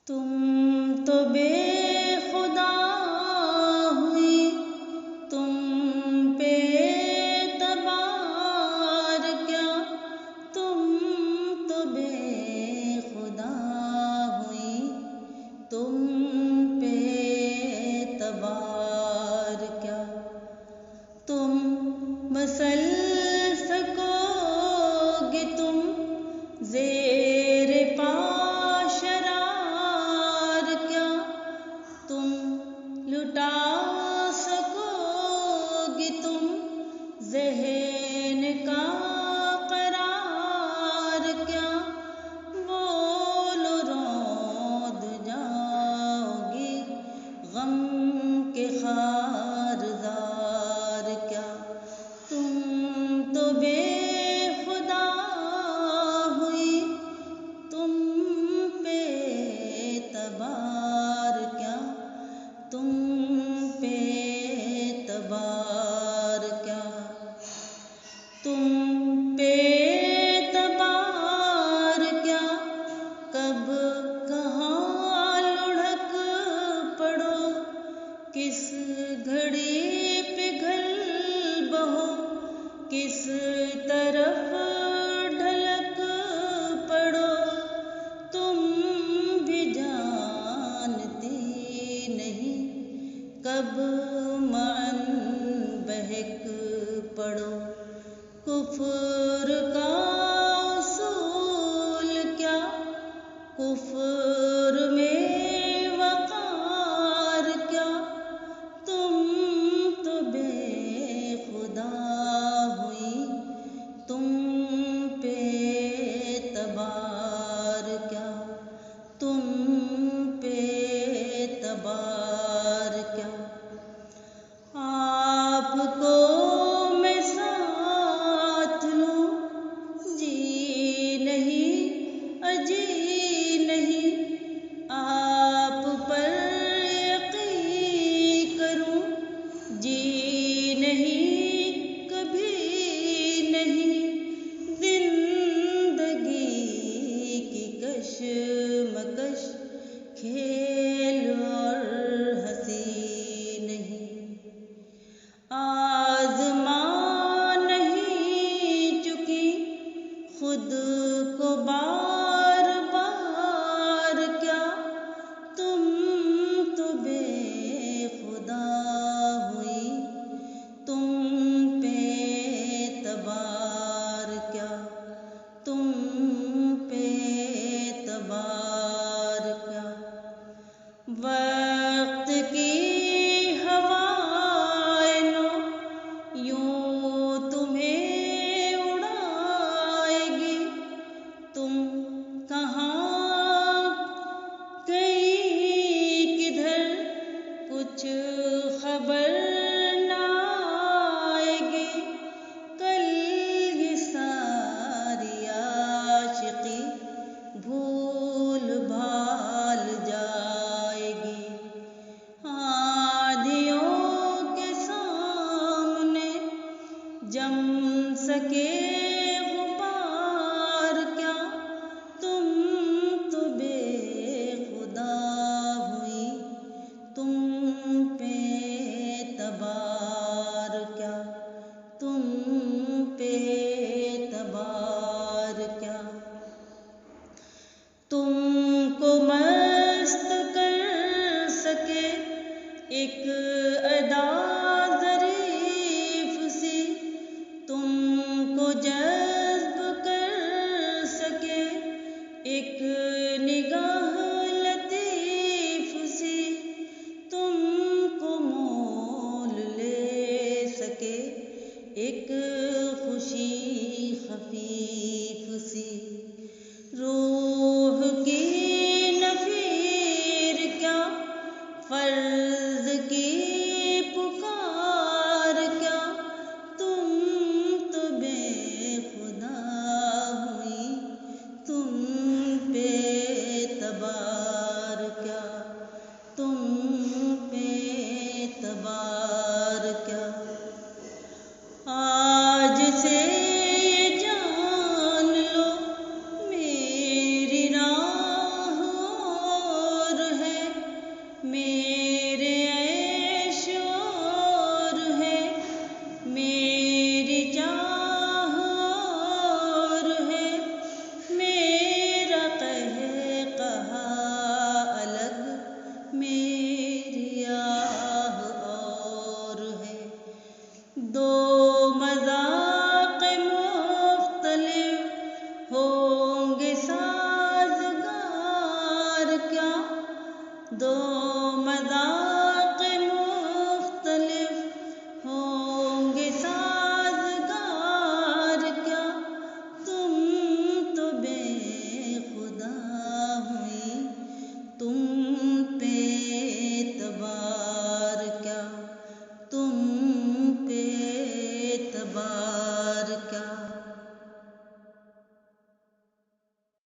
تم تو بے خدا ہوئی، تم پہ اعتبار کیا، تم تو بے خدا ہوئی، تم پہ اعتبار کیا، تم مسل سکو گے تم زیر پا شرار کیا، تم لٹا سکو گے تم ذہن کا قرار کیا، بولو روند جاؤ گی غم کے خارزار کیا، تم تو بے خدا ہوئی، تم پہ اعتبار کیا، تم پہ اعتبار کیا، تم پہ اعتبار کیا، کب کہاں لڑھک پڑو، کس گھڑی پگھل بہو، کس طرف ڈھلک پڑو، تم بھی جانتی نہیں کب معاً بہک پڑو، کفر کا اصول کیا، کفر میں وقار کیا، تم تو بے خدا ہوئی، تم پہ اعتبار کیا، تم پہ اعتبار کیا، آپ کو میں ساتھ لوں، جی نہیں اجی نہیں، آپ پر یقین کروں، جی نہیں کبھی نہیں، زندگی کی کشمکش کھیل اور ہنسی نہیں، آزما نہیں چکی خود کو بار بار کیا، تم تو بے خدا ہوئی، تم پہ اعتبار کیا، تم پہ اعتبار کیا، وقت کی ہوائیں نو یوں تمہیں اڑائے گی، تم کہاں گئی کدھر کچھ خبر نہ آئے گی، کل یہ ساری عاشقی بھول بھال جائے گی، آندھیوں کے سامنے جم سکے غبار کیا، تم تو بے خدا ہوئی، تم پہ اعتبار کیا، تم پہ اعتبار کیا، تم کو مست کر سکے ایک ادا